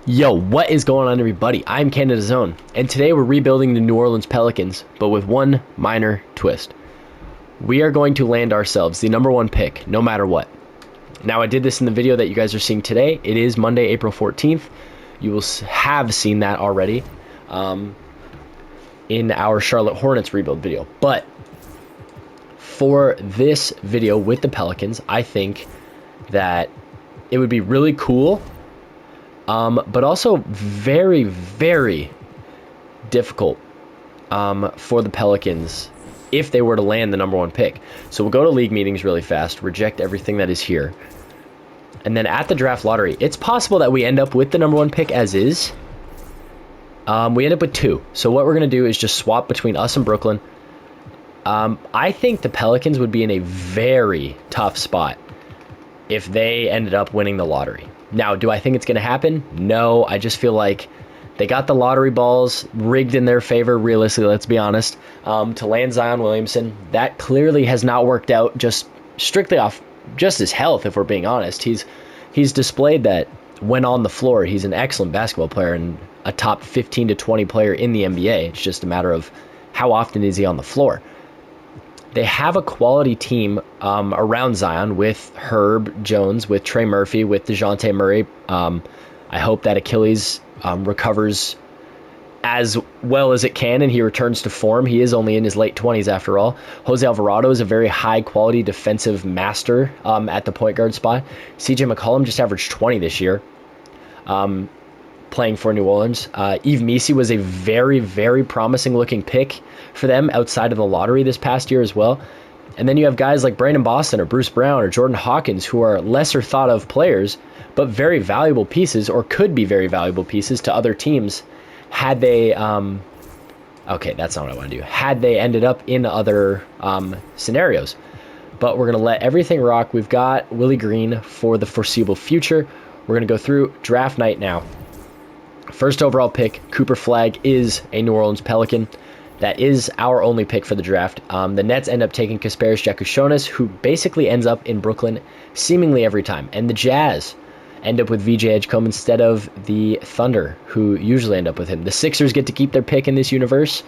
Yo, what is going on, everybody? I'm Canada's Own, and today we're rebuilding the New Orleans Pelicans, but with one minor twist. We are going to land ourselves the number one pick, no matter what. Now, I did this in the video that you guys are seeing today. It is Monday, April 14th. You will have seen that already in our Charlotte Hornets rebuild video. But for this video with the Pelicans, I think that it would be really cool, but also very, very difficult for the Pelicans if they were to land the number one pick. So we'll go to league meetings really fast, reject everything that is here. And then at the draft lottery, it's possible that we end up with the number one pick as is. We end up with two. So what we're going to do is just swap between us and Brooklyn. I think the Pelicans would be in a very tough spot if they ended up winning the lottery. Now, do I think it's going to happen? No, I just feel like they got the lottery balls rigged in their favor, realistically, let's be honest, to land Zion Williamson. That clearly has not worked out, just strictly off just his health, if we're being honest. He's displayed that when on the floor, he's an excellent basketball player and a top 15 to 20 player in the NBA. It's just a matter of how often is he on the floor. They have a quality team around Zion with Herb Jones, with Trey Murphy, with DeJounte Murray. I hope that Achilles recovers as well as it can and he returns to form. He is only in his late 20s after all. Jose Alvarado is a very high-quality defensive master at the point guard spot. CJ McCollum just averaged 20 this year playing for New Orleans. Yves Missi was a very, very promising-looking pick for them outside of the lottery this past year as well. And then you have guys like Brandon Boston or Bruce Brown or Jordan Hawkins who are lesser thought of players, but very valuable pieces, or could be very valuable pieces to other teams had they, okay, that's not what I want to do, had they ended up in other scenarios. But we're going to let everything rock. We've got Willie Green for the foreseeable future. We're going to go through draft night now. First overall pick, Cooper Flagg, is a New Orleans Pelican. That is our only pick for the draft. The Nets end up taking Kasparis Jakushonis, who basically ends up in Brooklyn seemingly every time. And the Jazz end up with VJ Edgecombe instead of the Thunder, who usually end up with him. The Sixers get to keep their pick in this universe.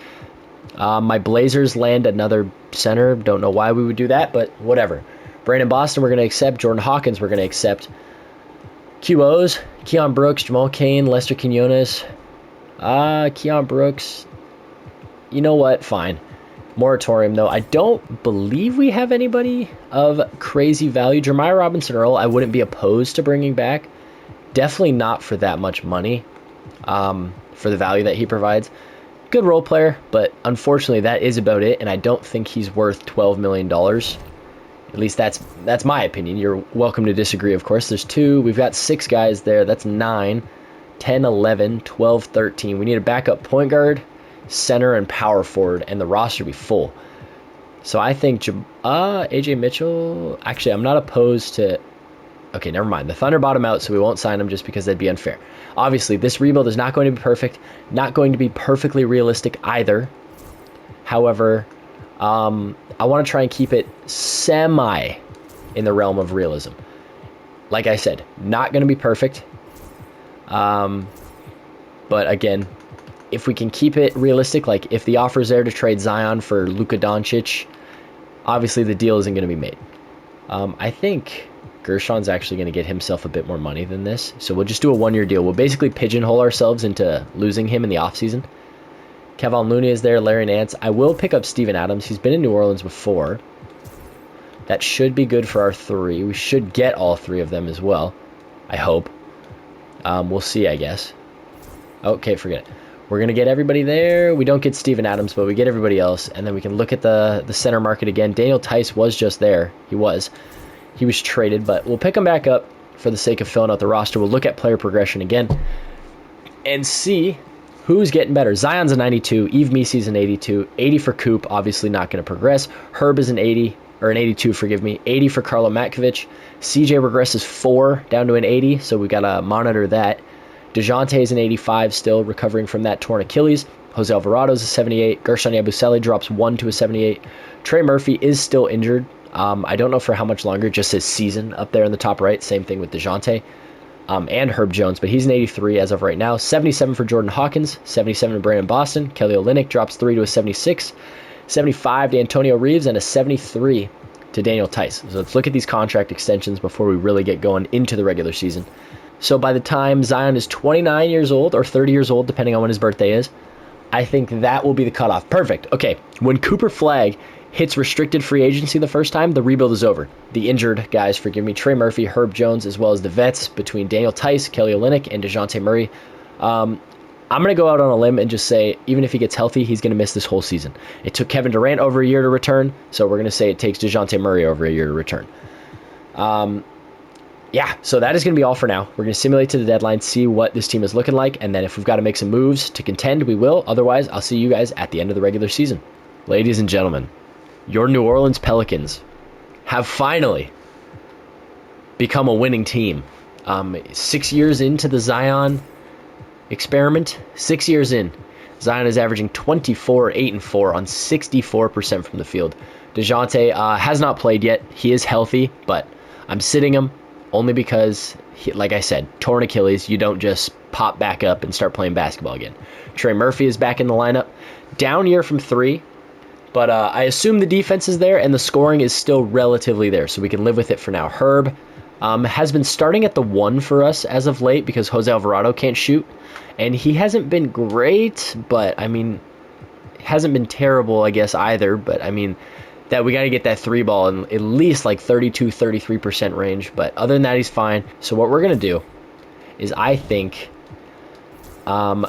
My Blazers land another center. Don't know why we would do that, but whatever. Brandon Boston, we're going to accept. Jordan Hawkins, we're going to accept. QOs, Keon Brooks, Jamal Cain, Lester Quinones. Keon Brooks. You know what? Fine. Moratorium, though. I don't believe we have anybody of crazy value. Jeremiah Robinson-Earl, I wouldn't be opposed to bringing back. Definitely not for that much money, for the value that he provides. Good role player, but unfortunately that is about it, and I don't think he's worth $12 million. At least that's my opinion. You're welcome to disagree, of course. There's two. We've got 6 guys there. That's 9, 10, 11, 12, 13. We need a backup point guard, center, and power forward, and the roster be full. So I think AJ Mitchell, actually, I'm not opposed to. Okay, never mind. The Thunder bought him out, so we won't sign him just because that'd be unfair. Obviously, this rebuild is not going to be perfect, not going to be perfectly realistic either. However, I want to try and keep it semi in the realm of realism. Like I said, not going to be perfect. But again, if we can keep it realistic, like if the offer's there to trade Zion for Luka Doncic, obviously the deal isn't going to be made. I think Gershon's actually going to get himself a bit more money than this. So we'll just do a 1-year deal. We'll basically pigeonhole ourselves into losing him in the offseason. Kevon Looney is there, Larry Nance. I will pick up Steven Adams. He's been in New Orleans before. That should be good for our 3. We should get all 3 of them as well, I hope. We'll see, I guess. Okay, forget it. We're going to get everybody there. We don't get Steven Adams, but we get everybody else. And then we can look at the center market again. Daniel Tice was just there. He was traded, but we'll pick him back up for the sake of filling out the roster. We'll look at player progression again and see who's getting better. Zion's a 92. Yves Missi's an 82. 80 for Coop, obviously not going to progress. Herb is an 80, or an 82, forgive me. 80 for Karlo Matkovic. CJ regresses 4 down to an 80, so we got to monitor that. DeJounte is an 85, still recovering from that torn Achilles. Jose Alvarado is a 78. Gershon Yabusele drops 1 to a 78. Trey Murphy is still injured. I don't know for how much longer, just his season up there in the top right. Same thing with DeJounte. and Herb Jones, but he's an 83 as of right now. 77 for Jordan Hawkins, 77 to Brandon Boston. Kelly Olynyk drops 3 to a 76, 75 to Antonio Reeves, and a 73 to Daniel Tice. So let's look at these contract extensions before we really get going into the regular season. So by the time Zion is 29 years old or 30 years old, depending on when his birthday is, I think that will be the cutoff. Perfect. Okay, when Cooper Flagg hits restricted free agency the first time, the rebuild is over. The injured guys, forgive me, Trey Murphy, Herb Jones, as well as the vets between Daniel Tice, Kelly Olynyk, and DeJounte Murray. I'm going to go out on a limb and just say, even if he gets healthy, he's going to miss this whole season. It took Kevin Durant over a year to return, so we're going to say it takes DeJounte Murray over a year to return. Yeah, so that is going to be all for now. We're going to simulate to the deadline, see what this team is looking like, and then if we've got to make some moves to contend, we will. Otherwise, I'll see you guys at the end of the regular season. Ladies and gentlemen, your New Orleans Pelicans have finally become a winning team. 6 years into the Zion experiment, 6 years in, Zion is averaging 24, 8, and 4 on 64% from the field. DeJounte has not played yet. He is healthy, but I'm sitting him only because, like I said, torn Achilles, you don't just pop back up and start playing basketball again. Trey Murphy is back in the lineup. Down year from 3. But I assume the defense is there and the scoring is still relatively there, so we can live with it for now. Herb has been starting at the 1 for us as of late because Jose Alvarado can't shoot. And he hasn't been great, but, I mean, hasn't been terrible, I guess, either. But, I mean, that we got to get that 3 ball in at least like 32, 33% range. But other than that, he's fine. So what we're going to do is I think I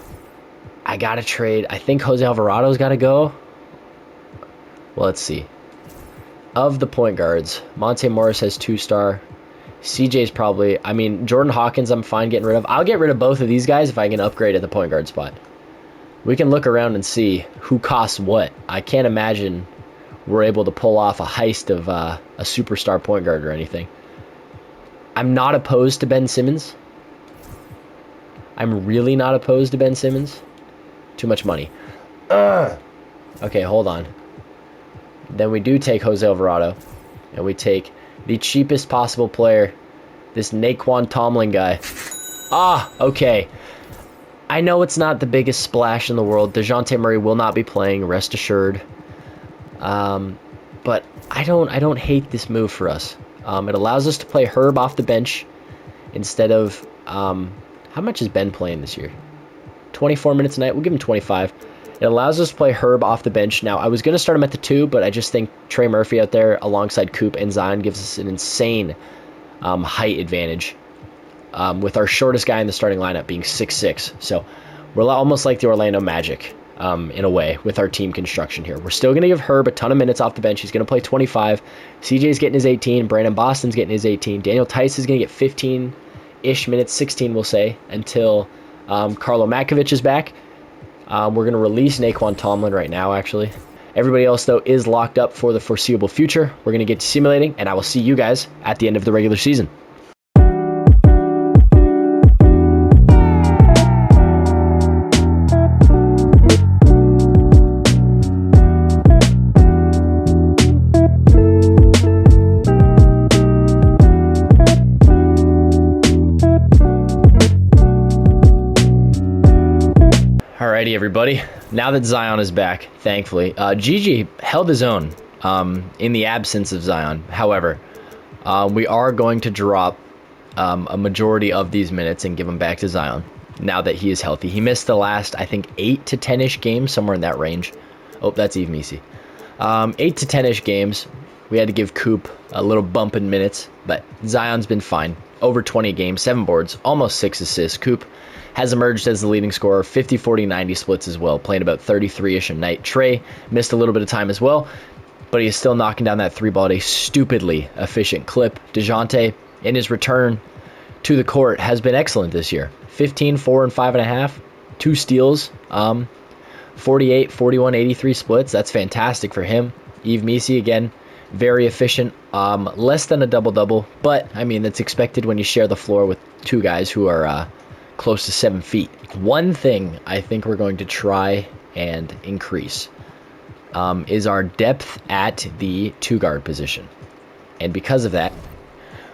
got to trade. I think Jose Alvarado's got to go. Well, let's see. Of the point guards, Monte Morris has 2-star. CJ's probably, I mean, Jordan Hawkins I'm fine getting rid of. I'll get rid of both of these guys if I can upgrade at the point guard spot. We can look around and see who costs what. I can't imagine we're able to pull off a heist of a superstar point guard or anything. I'm not opposed to Ben Simmons. I'm really not opposed to Ben Simmons. Too much money. Okay, hold on. Then we do take Jose Alvarado, and we take the cheapest possible player, this Naquan Tomlin guy. Okay. I know it's not the biggest splash in the world. DeJounte Murray will not be playing, rest assured. But I don't hate this move for us. It allows us to play Herb off the bench instead of how much is Ben playing this year? 24 minutes a night. We'll give him 25. It allows us to play Herb off the bench. Now, I was going to start him at the 2, but I just think Trey Murphy out there alongside Coop and Zion gives us an insane height advantage with our shortest guy in the starting lineup being 6'6". So we're almost like the Orlando Magic in a way with our team construction here. We're still going to give Herb a ton of minutes off the bench. He's going to play 25. CJ's getting his 18. Brandon Boston's getting his 18. Daniel Tice is going to get 15-ish minutes, 16 we'll say, until Carlo Matkovic is back. We're going to release Naquan Tomlin right now, actually. Everybody else, though, is locked up for the foreseeable future. We're going to get to simulating, and I will see you guys at the end of the regular season. Alrighty, everybody. Now that Zion is back, thankfully, Gigi held his own in the absence of Zion. However, we are going to drop a majority of these minutes and give them back to Zion now that he is healthy. He missed the last, I think, 8 to 10-ish games, somewhere in that range. Oh, that's Eve Misi. 8 to 10-ish games. We had to give Coop a little bump in minutes, but Zion's been fine. Over 20 games, 7 boards, almost 6 assists. Coop has emerged as the leading scorer, 50, 40, 90 splits as well, playing about 33-ish a night. Trey missed a little bit of time as well, but he is still knocking down that 3 ball at a stupidly efficient clip. DeJounte, in his return to the court, has been excellent this year. 15, 4, and 5.5, 2 steals, 48, 41, 83 splits. That's fantastic for him. Yves Misi, again, very efficient, less than a double-double, but, I mean, that's expected when you share the floor with 2 guys who are close to 7 feet. One thing I think we're going to try and increase is our depth at the 2-guard position. And because of that,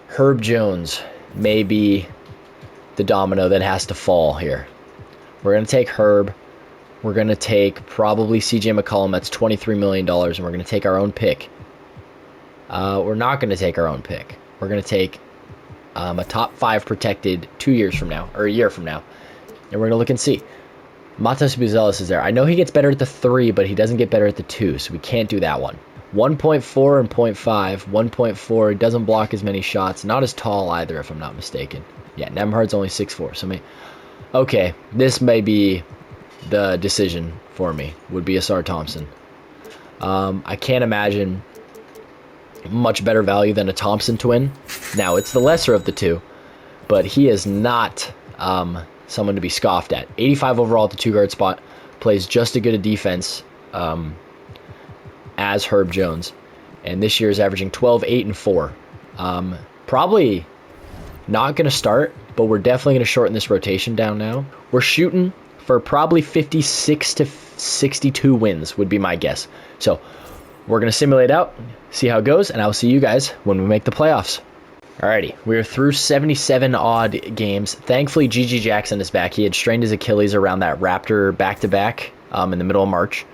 Herb Jones may be the domino that has to fall here. We're going to take Herb. We're going to take probably CJ McCollum. That's $23 million, and we're going to take our own pick. We're not going to take our own pick. We're going to take a top 5 protected 2 years from now, or a year from now, and we're going to look and see. Matas Buzelis is there. I know he gets better at the 3, but he doesn't get better at the 2, so we can't do that one. 1.4 and 0.5. 1.4 doesn't block as many shots. Not as tall either, if I'm not mistaken. Yeah, Nemhard's only 6'4", so okay, this may be the decision for me, would be Asar Thompson. I can't imagine much better value than a Thompson twin. Now, it's the lesser of the two, but he is not someone to be scoffed at. 85 overall at the 2-guard spot, plays just as good a defense as Herb Jones, and this year is averaging 12, 8, and 4. Probably not going to start, but we're definitely going to shorten this rotation down now. We're shooting for probably 56 to 62 wins would be my guess. So we're going to simulate out, see how it goes, and I'll see you guys when we make the playoffs. Alrighty, we're through 77 odd games. Thankfully, G.G. Jackson is back. He had strained his Achilles around that Raptor back-to-back in the middle of March.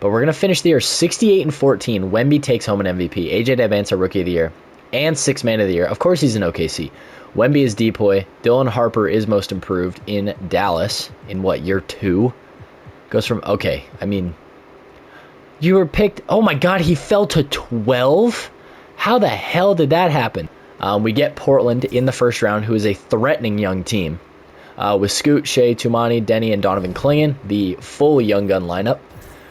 But we're going to finish the year 68-14. Wemby takes home an MVP. AJ Debbanza Rookie of the Year and Sixth Man of the Year. Of course, he's in OKC. Wemby is Depoy. Dylan Harper is most improved in Dallas in year 2? Goes from, okay, I mean, you were picked, oh my God, he fell to 12? How the hell did that happen? We get Portland in the first round, who is a threatening young team. With Scoot, Shea, Tumani, Denny, and Donovan Clingan, the full young gun lineup.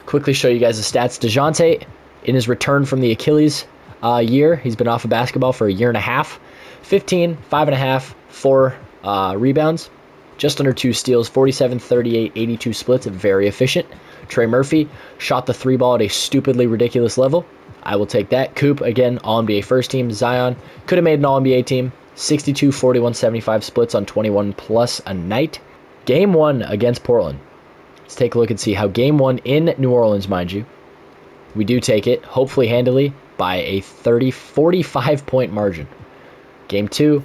Quickly show you guys the stats. DeJounte, in his return from the Achilles year, he's been off of basketball for a year and a half. 15, 5.5, 4 rebounds, just under 2 steals, 47, 38, 82 splits, very efficient. Trey Murphy shot the 3 ball at a stupidly ridiculous level. I will take that. Coop, again, All-NBA first team. Zion could have made an All-NBA team. 62, 41, 75 splits on 21 plus a night. Game 1 against Portland. Let's take a look and see how Game 1 in New Orleans, mind you. We do take it, hopefully handily, by a 45-point margin. Game 2,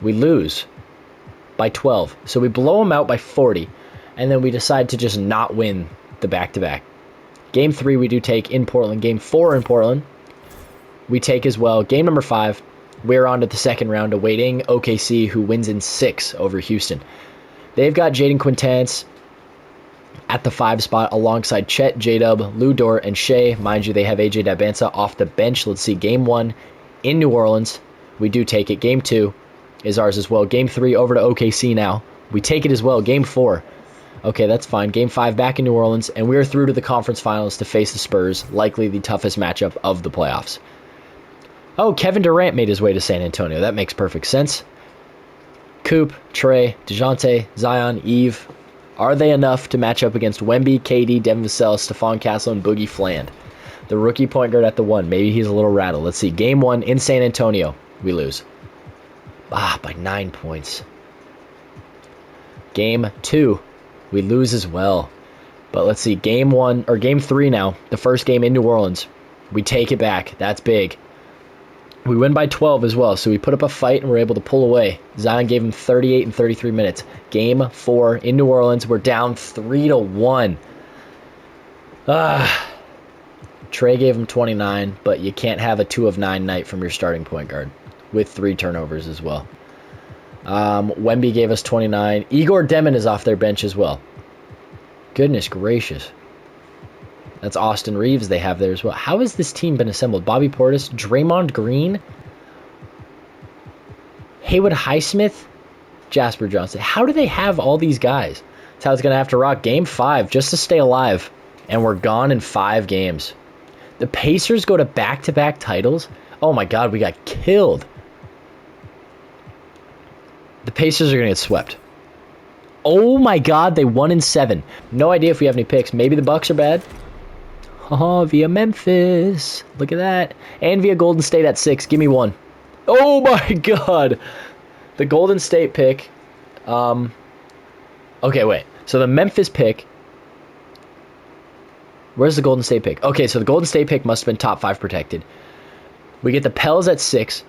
we lose by 12. So we blow them out by 40, and then we decide to just not win the back-to-back. Game 3, we do take in Portland. Game 4 in Portland, we take as well. Game number 5, we're on to the second round, awaiting OKC, who wins in 6 over Houston. They've got Jaden Quintance at the 5 spot alongside Chet, J-Dub, Lou Dort, and Shea. Mind you, they have AJ Debbanza off the bench. Let's see, Game 1 in New Orleans, we do take it. Game 2 is ours as well. Game 3 over to OKC now. We take it as well. Game 4. Okay, that's fine. Game 5 back in New Orleans, and we're through to the conference finals to face the Spurs, likely the toughest matchup of the playoffs. Oh, Kevin Durant made his way to San Antonio. That makes perfect sense. Coop, Trey, DeJounte, Zion, Eve. Are they enough to match up against Wemby, KD, Devin Vassell, Stephon Castle, and Boogie Fland? The rookie point guard at the 1. Maybe he's a little rattled. Let's see. Game 1 in San Antonio. We lose. By 9 points. Game 2. We lose as well. But let's see. Game 3 now. The first game in New Orleans. We take it back. That's big. We win by 12 as well, so we put up a fight and we're able to pull away. Zion gave him 38 and 33 minutes. Game 4 in New Orleans, we're down 3-1. Trey gave him 29, but you can't have a 2 of 9 night from your starting point guard with 3 turnovers as well. Wemby gave us 29. Igor Demon is off their bench as well. Goodness gracious. That's Austin Reeves they have there as well. How has this team been assembled? Bobby Portis, Draymond Green, Haywood Highsmith, Jasper Johnson. How do they have all these guys? That's how it's going to have to rock. Game 5 just to stay alive. And we're gone in 5 games. The Pacers go to back-to-back titles. Oh my God, we got killed. The Pacers are going to get swept. Oh my God, they won in 7. No idea if we have any picks. Maybe the Bucks are bad. Oh, via Memphis. Look at that. And via Golden State at 6. Give me 1. Oh my God. The Golden State pick. Okay, wait. So the Memphis pick. Where's the Golden State pick? Okay, so the Golden State pick must have been top 5 protected. We get the Pels at 6.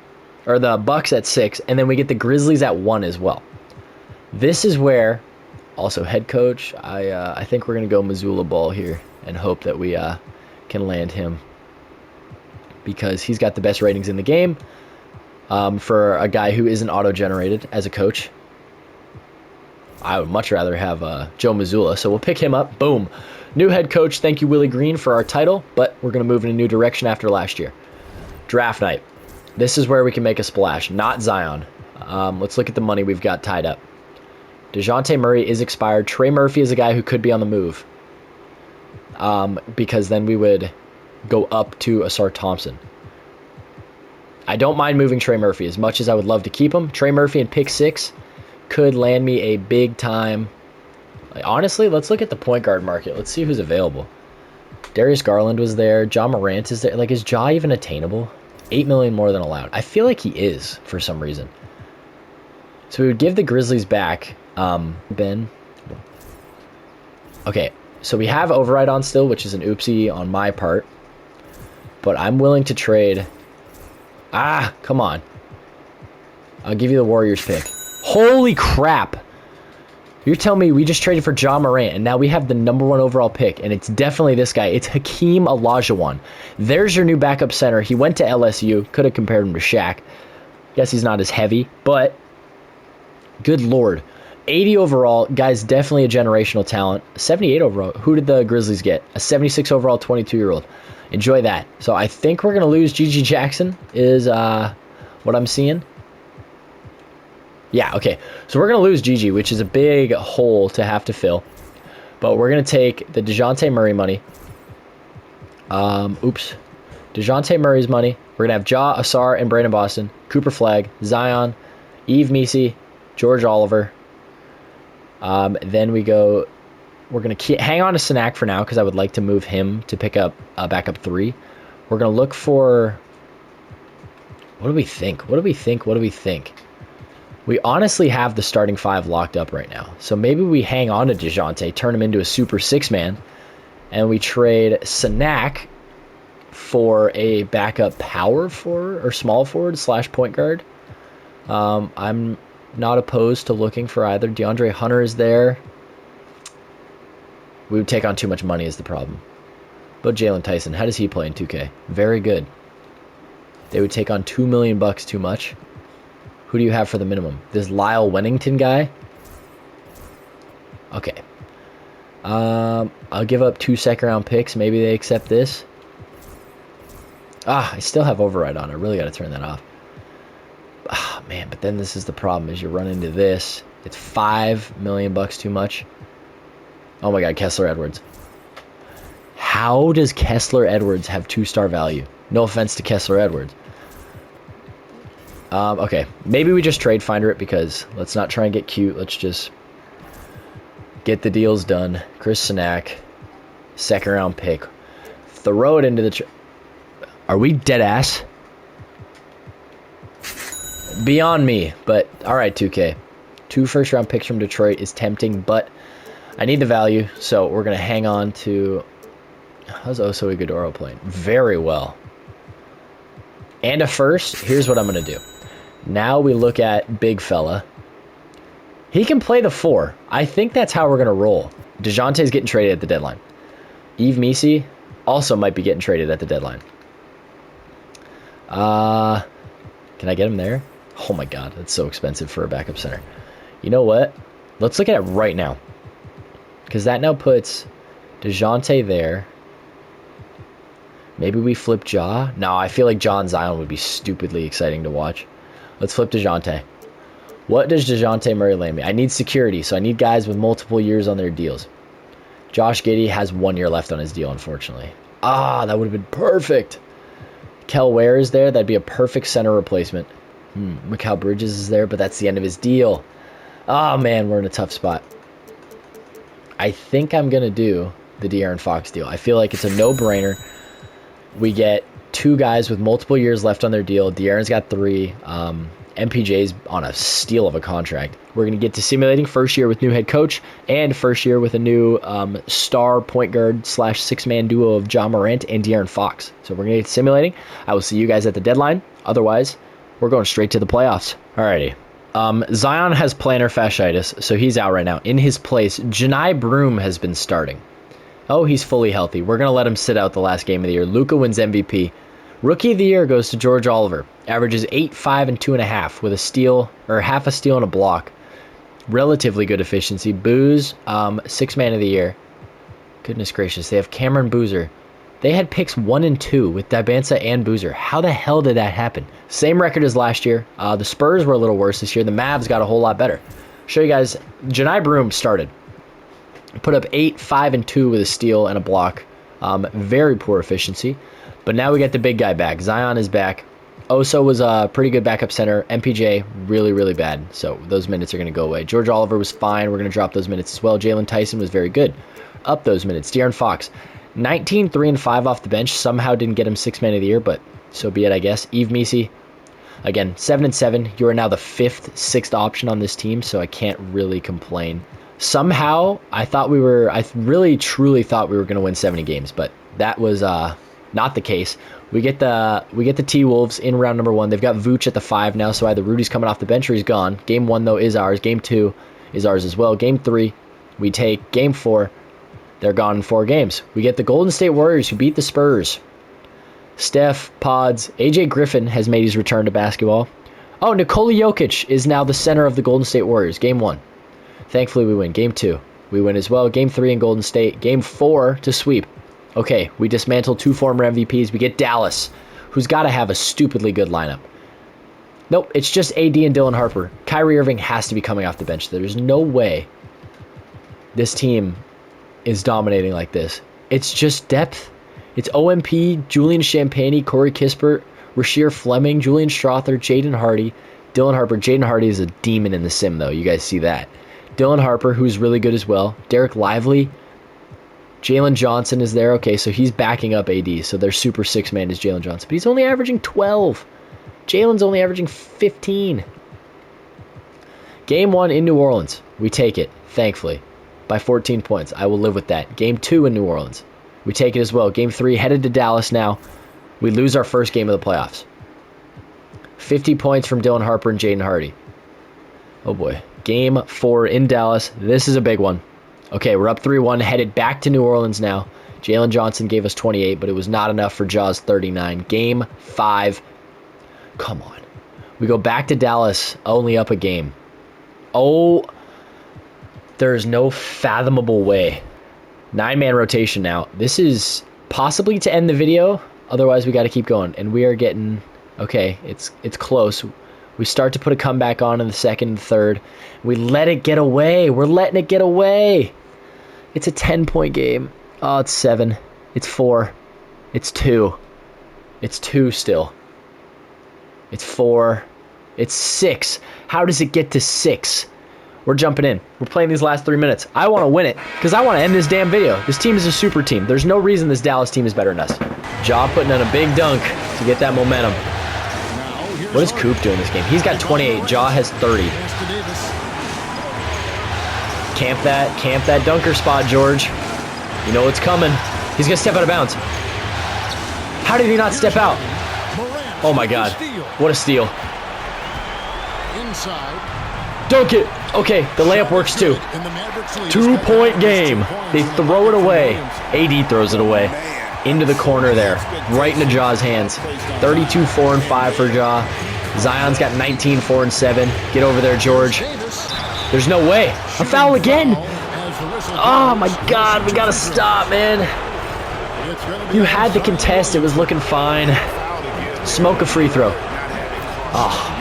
Or the Bucks at 6. And then we get the Grizzlies at 1 as well. This is where, also head coach, I think we're going to go Missoula Ball here and hope that we can land him because he's got the best ratings in the game for a guy who isn't auto-generated as a coach. I would much rather have Joe Missoula, so we'll pick him up. Boom. New head coach. Thank you, Willie Green, for our title, but we're going to move in a new direction after last year. Draft night. This is where we can make a splash, not Zion. Let's look at the money we've got tied up. DeJounte Murray is expired. Trey Murphy is a guy who could be on the move because then we would go up to Asar Thompson. I don't mind moving Trey Murphy as much as I would love to keep him. Trey Murphy in pick 6 could land me a big time. Honestly, let's look at the point guard market. Let's see who's available. Darius Garland was there. Ja Morant is there. Like, is Ja even attainable? $8 million more than allowed. I feel like he is for some reason. So we would give the Grizzlies back Ben. Okay, so we have override on still, which is an oopsie on my part. But I'm willing to trade. Come on. I'll give you the Warriors pick. Holy crap. You're telling me we just traded for Ja Morant, and now we have the #1 overall pick, and it's definitely this guy. It's Hakeem Olajuwon. There's your new backup center. He went to LSU. Could have compared him to Shaq. Guess he's not as heavy, but good lord. 80 overall. Guy's definitely a generational talent. 78 overall. Who did the Grizzlies get? A 76 overall 22-year-old. Enjoy that. So I think we're going to lose G.G. Jackson is what I'm seeing. Yeah, okay. So we're going to lose Gigi, which is a big hole to have to fill. But we're going to take the DeJounte Murray money. DeJounte Murray's money. We're going to have Ja, Asar, and Brandon Boston. Cooper Flagg, Zion, Yves Missi, George Oliver. Then we go... We're going to hang on to Sinak for now because I would like to move him to pick up backup 3. We're going to look for... What do we think? We honestly have the starting 5 locked up right now. So maybe we hang on to DeJounte, turn him into a super 6-man, and we trade Sinak for a backup power forward or small forward / point guard. I'm not opposed to looking for either. DeAndre Hunter is there. We would take on too much money is the problem. But Jalen Tyson, how does he play in 2K? Very good. They would take on $2 million too much. Who do you have for the minimum? This Lyle Wennington guy? Okay. I'll give up 2 second-round picks. Maybe they accept this. I still have override on. I really got to turn that off. Man, but then this is the problem, is you run into this. It's $5 million too much. Oh my god, Kessler Edwards. How does Kessler Edwards have 2-star value? No offense to Kessler Edwards. Okay, maybe we just trade finder it because let's not try and get cute. Let's just get the deals done. Chris Sinak, second-round pick. Throw it into the... Are we dead ass? Beyond me, but all right, 2K. 2 first-round picks from Detroit is tempting, but I need the value, so we're going to hang on to... How's Oso Ighodaro playing? Very well. And a first. Here's what I'm going to do. Now we look at big fella. He can play the 4. I think that's how we're going to roll. DeJounte's getting traded at the deadline. Yves Missi also might be getting traded at the deadline. Can I get him there? Oh my god, that's so expensive for a backup center. You know what? Let's look at it right now. Because that now puts DeJounte there. Maybe we flip Ja. No, I feel like Ja and Zion would be stupidly exciting to watch. Let's flip DeJounte. What does DeJounte Murray land me? I need security, so I need guys with multiple years on their deals. Josh Giddey has 1 year left on his deal, unfortunately. That would have been perfect. Kel Ware is there. That'd be a perfect center replacement. Mikal Bridges is there, but that's the end of his deal. Man, we're in a tough spot. I think I'm going to do the De'Aaron Fox deal. I feel like it's a no-brainer. We get 2 guys with multiple years left on their deal. De'Aaron's got 3. MPJ's on a steal of a contract. We're going to get to simulating first year with new head coach and first year with a new star point guard / 6-man duo of Ja Morant and De'Aaron Fox. So we're going to get to simulating. I will see you guys at the deadline. Otherwise, we're going straight to the playoffs. Alrighty. Zion has plantar fasciitis, so he's out right now. In his place, Janai Broom has been starting. Oh, he's fully healthy. We're going to let him sit out the last game of the year. Luka wins MVP. Rookie of the year goes to George Oliver. Averages 8, 5, and 2.5 with a steal, or half a steal and a block. Relatively good efficiency. Booze, 6th man of the year. Goodness gracious. They have Cameron Boozer. They had picks 1 and 2 with Dibansa and Boozer. How the hell did that happen? Same record as last year. The Spurs were a little worse this year. The Mavs got a whole lot better. Show you guys. Janai Broom started. Put up 8, 5, and 2 with a steal and a block. Very poor efficiency. But now we get the big guy back. Zion is back. Oso was a pretty good backup center. MPJ, really, really bad. So those minutes are going to go away. George Oliver was fine. We're going to drop those minutes as well. Jalen Tyson was very good. Up those minutes. De'Aaron Fox, 19, 3, and 5 off the bench. Somehow didn't get him 6th man of the year, but so be it, I guess. Yves Missi, again, 7 and 7. You are now the 5th, 6th option on this team, so I can't really complain. Somehow, I really, truly thought we were going to win 70 games, but that was not the case. We get the T-Wolves in round number 1. They've got Vooch at the 5 now, so either Rudy's coming off the bench or he's gone. Game 1, though, is ours. Game 2 is ours as well. Game 3, we take. Game 4, they're gone in 4 games. We get the Golden State Warriors, who beat the Spurs. Steph, Pods, AJ Griffin has made his return to basketball. Oh, Nikola Jokic is now the center of the Golden State Warriors. Game 1. Thankfully, we win. Game 2, we win as well. Game 3 in Golden State. Game 4 to sweep. Okay, we dismantle 2 former MVPs. We get Dallas, who's got to have a stupidly good lineup. Nope, it's just AD and Dylan Harper. Kyrie Irving has to be coming off the bench. There's no way this team is dominating like this. It's just depth. It's OMP, Julian Champagnie, Corey Kispert, Rasheer Fleming, Julian Strother, Jaden Hardy, Dylan Harper. Jaden Hardy is a demon in the sim, though. You guys see that. Dylan Harper, who's really good as well. Derek Lively. Jalen Johnson is there. Okay, so he's backing up AD. So their super 6th man is Jalen Johnson. But he's only averaging 12. Jalen's only averaging 15. Game 1 in New Orleans. We take it, thankfully, by 14 points. I will live with that. Game 2 in New Orleans. We take it as well. Game 3 headed to Dallas now. We lose our first game of the playoffs. 50 points from Dylan Harper and Jaden Hardy. Oh boy. Game 4 in Dallas. This is a big one. Okay, we're up 3-1, headed back to New Orleans now. Jalen Johnson gave us 28, but it was not enough for Jaws 39. Game 5. Come on. We go back to Dallas, only up a game. Oh, there is no fathomable way. 9-man rotation now. This is possibly to end the video. Otherwise, we got to keep going. And we are getting... Okay, it's close. We start to put a comeback on in the 2nd and 3rd. We let it get away. We're letting it get away. It's a 10-point game. Oh, it's 7. It's 4. It's 2. It's 2 still. It's 4. It's 6. How does it get to 6? We're jumping in. We're playing these last 3 minutes. I want to win it because I want to end this damn video. This team is a super team. There's no reason this Dallas team is better than us. Ja putting in a big dunk to get that momentum. What is Coop doing this game? He's got 28. Ja has 30. Camp that dunker spot, George. You know what's coming. He's going to step out of bounds. How did he not step out? Oh my God. What a steal. Dunk it. Okay, the layup works too. 2-point game. They throw it away. AD throws it away. Into the corner there. Right into Ja's hands. 32, 4, and 5 for Ja. Zion's got 19, 4, and 7. Get over there, George. There's no way. A foul again. Oh my God, we gotta stop, man. You had the contest. It was looking fine. Smoke a free throw. Oh.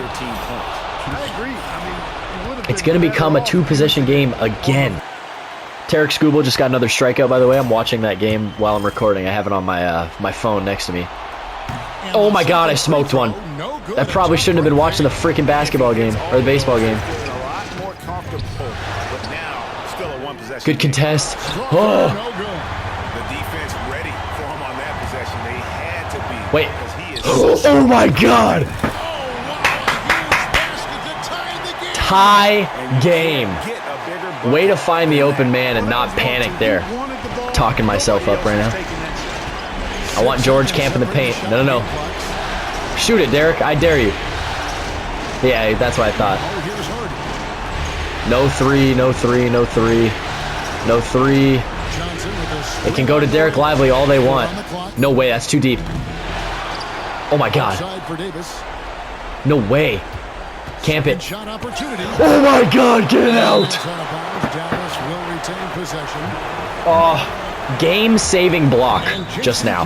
It's going to become a 2-possession game again. Tarek Skubal just got another strikeout, by the way. I'm watching that game while I'm recording. I have it on my phone next to me. Oh my God, I smoked one. I probably shouldn't have been watching the freaking basketball game, or the baseball game. Good contest. Oh. Wait. Oh my God. Tie game. Way to find the open man and not panic there. Talking myself up right now. I want George camping the paint. No. Shoot it, Derek. I dare you. Yeah, that's what I thought. No three, no three, no three. No three. They can go to Derek Lively all they want. No way, that's too deep. Oh my God. No way. Camp it. Oh my God, get it out. Oh, game-saving block just now.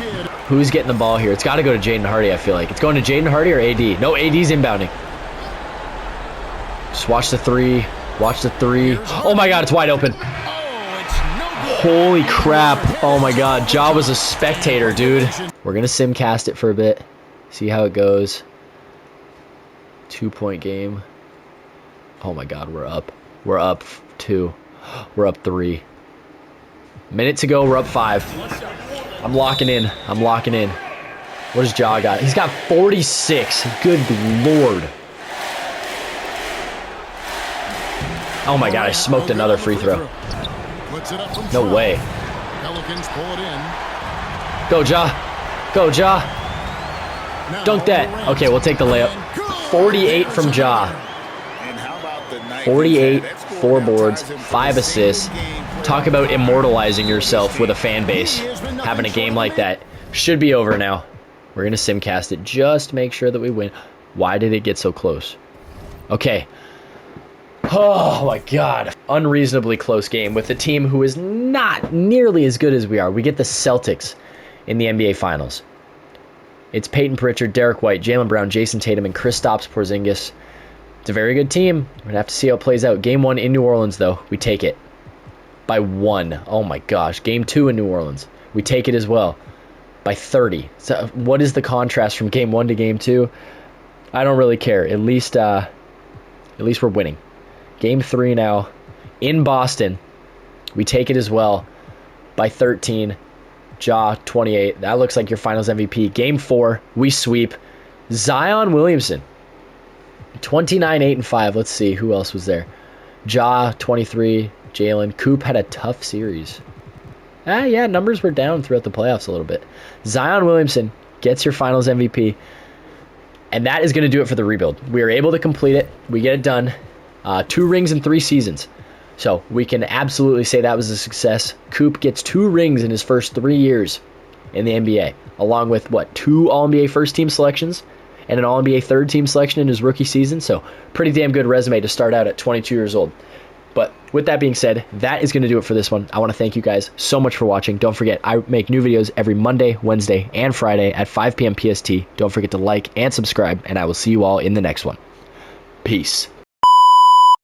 Who's getting the ball here? It's got to go to Jaden Hardy, I feel like. It's going to Jaden Hardy or AD? No, AD's inbounding. Just watch the three. Watch the three. Oh my God, it's wide open. Holy crap. Oh my God, Ja was a spectator, dude. We're going to simcast it for a bit. See how it goes. 2-point game. Oh my God, we're up. We're up 2. We're up 3. Minute to go, we're up 5. I'm locking in. I'm locking in. What does Ja got? He's got 46. Good Lord. Oh my God, I smoked another free throw. No way. Go, Ja. Go, Ja. Dunk that. Okay, we'll take the layup. 48 from Ja. 48, 4 boards, 5 assists. Talk about immortalizing yourself with a fan base. Having a game like that. Should be over now. We're going to simcast it. Just make sure that we win. Why did it get so close? Okay. Oh my God. Unreasonably close game with a team who is not nearly as good as we are. We get the Celtics in the NBA Finals. It's Peyton Pritchard, Derek White, Jaylen Brown, Jason Tatum, and Kristaps Porzingis. It's a very good team. We're going to have to see how it plays out. Game 1 in New Orleans, though. We take it. By 1. Oh my gosh. Game 2 in New Orleans. We take it as well. By 30. So what is the contrast from Game 1 to Game 2? I don't really care. At least we're winning. Game 3 now. In Boston. We take it as well. By 13. Ja, 28. That looks like your finals MVP. Game 4, we sweep. Zion Williamson, 29, 8, and 5. Let's see who else was there. Ja, 23. Jalen. Coop had a tough series. Yeah, numbers were down throughout the playoffs a little bit. Zion Williamson gets your finals MVP. And that is going to do it for the rebuild. We are able to complete it. We get it done. 2 rings in 3 seasons. So we can absolutely say that was a success. Coop gets 2 rings in his first 3 years in the NBA, along with, 2 All-NBA first-team selections and an All-NBA third-team selection in his rookie season. So pretty damn good resume to start out at 22 years old. But with that being said, that is going to do it for this one. I want to thank you guys so much for watching. Don't forget, I make new videos every Monday, Wednesday, and Friday at 5 p.m. PST. Don't forget to like and subscribe, and I will see you all in the next one. Peace.